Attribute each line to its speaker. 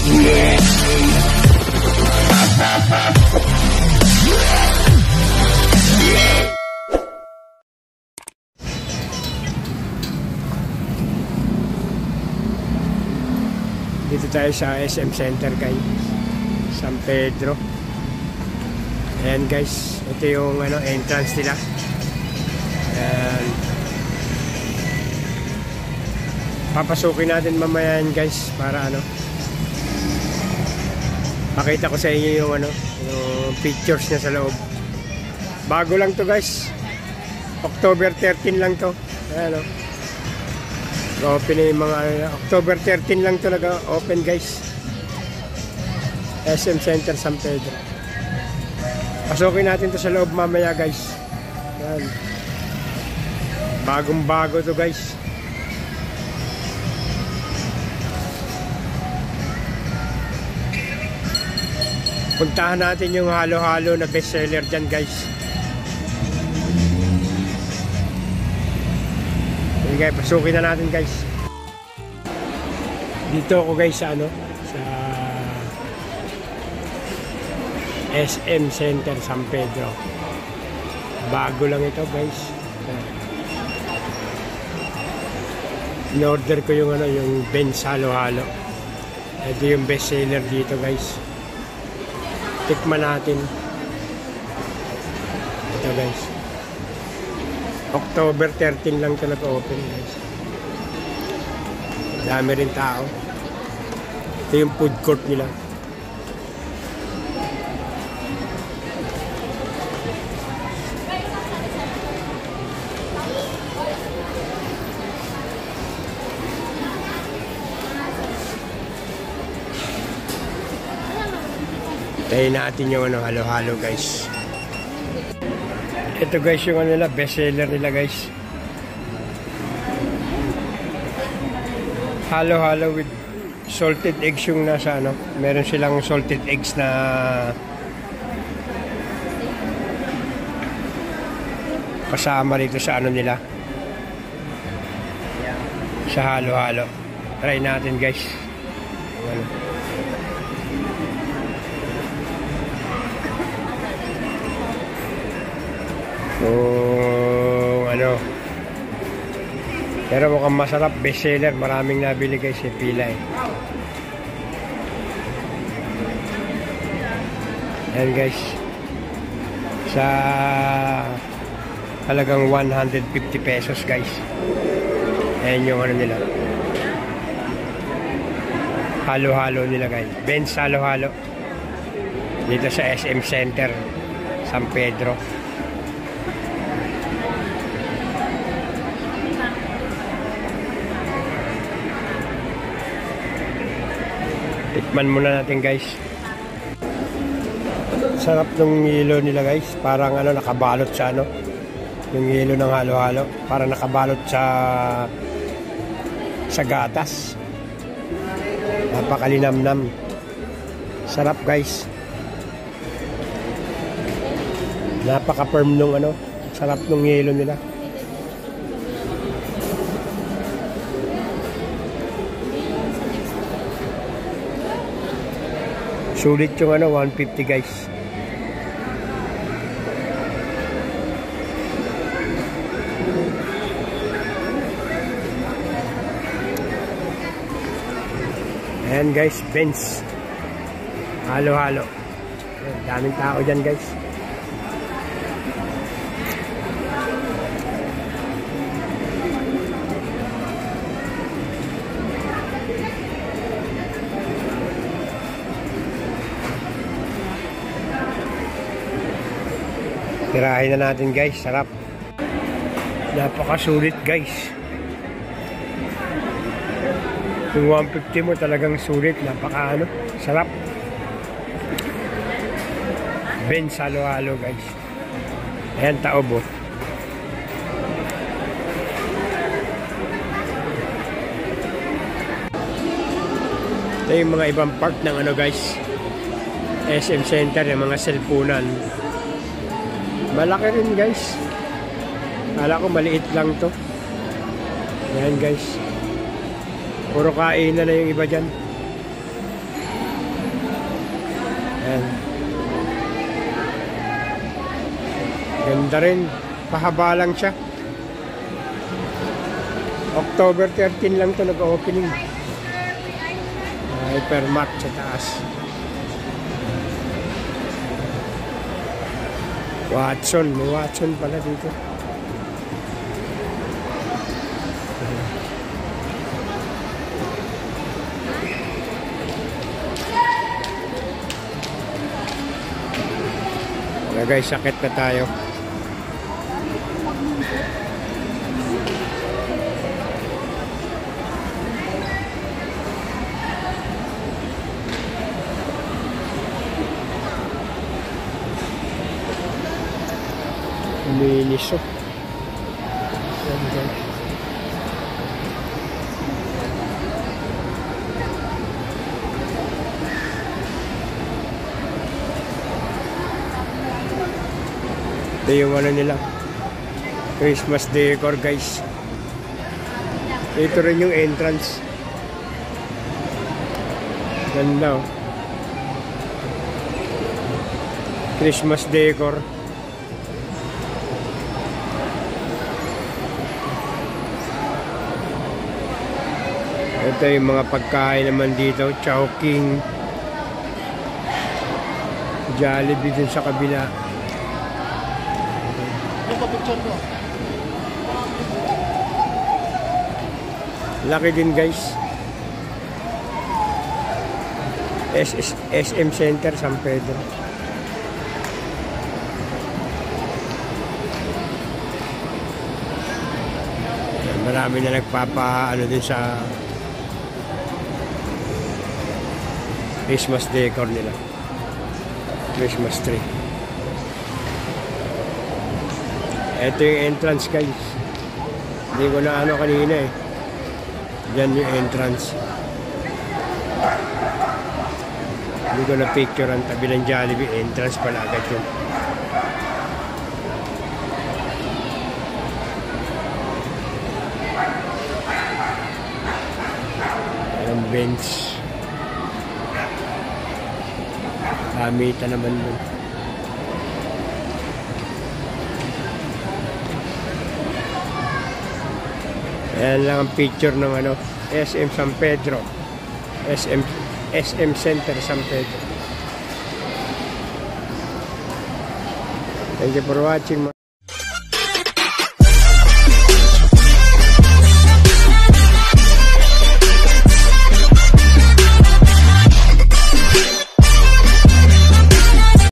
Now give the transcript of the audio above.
Speaker 1: Dito tayo sa SM Center kay San Pedro. Ayan guys, ito yung entrance nila. Ayan. Papasukin natin mamaya yan guys para pakita ko sa inyo yung yung pictures niya sa loob. Bago lang to guys. October 13 lang to. Ayan open na yung mga October 13 lang to nag-open guys. SM Center San Pedro. Pasukin natin to sa loob mamaya guys. Ayan. Bagong bago to guys. Puntahan natin yung halo-halo na bestseller dyan guys. Okay, pasukin na natin guys. Dito ako guys sa sa SM Center San Pedro. Bago lang ito guys. In-order ko yung yung Benz halo-halo. Ito yung bestseller dito guys. Tikman natin. Ito guys. October 13 lang ito nag-open guys. Dami rin tao. Ito yung food court nila. Tayo natin yung halo-halo guys. Ito guys yung nila, best seller nila guys. Halo-halo with salted eggs yung nasa meron silang salted eggs na kasama dito sa nila. Sa halo-halo. Try natin guys. Pero mukhang masarap, bestseller, maraming nabili guys, pila Ayan guys, sa halagang 150 pesos guys. Ayan yung nila, halo-halo nila guys, Benz halo-halo dito sa SM Center San Pedro. Tikman muna natin guys. Sarap ng yelo nila guys. Parang nakabalot sa yung yelo ng halo-halo. Parang nakabalot sa gatas. Napakalinamnam. Sarap guys. Napaka-firm nung sarap ng yelo nila. Sulit yung 150 guys. Ayan guys, Benz halo-halo. Daming tao dyan guys. Tirahin na natin guys, sarap. Napakasulit guys. Yung 150 mo talagang sulit, sarap. Benz halo-halo guys. Ayan taob oh. Ito yung mga ibang part ng guys, SM Center, yung mga cellphonean. Malaki rin guys. Kala ko maliit lang to. Ayan guys. Puro kainan na yung iba dyan. Ganda rin. Pahaba lang siya. October 13 lang to nag-opening. Hypermart sa taas. Watson. May Watson pala dito. Guys, sakit na tayo. Umiinis oh. Yan guys. Ito yung ano nila, Christmas decor guys. Ito rin yung entrance. Ganda oh. Christmas decor. Ito yung mga pagkain naman dito, Chowking, Jollibee dun sa kabila. Laki din guys. SM Center San Pedro. Marami na nagpapa ano din sa Christmas decor nila. Christmas tree. Ito yung entrance guys. Hindi ko na ano kanina eh. Diyan yung entrance. Hindi ko na picture ang tabi ng Jollibee. Entrance pala agad yun. Ang bench. Kamitan naman doon. Ayan lang ang picture ng ano, SM San Pedro. SM Center San Pedro. Thank you for watching.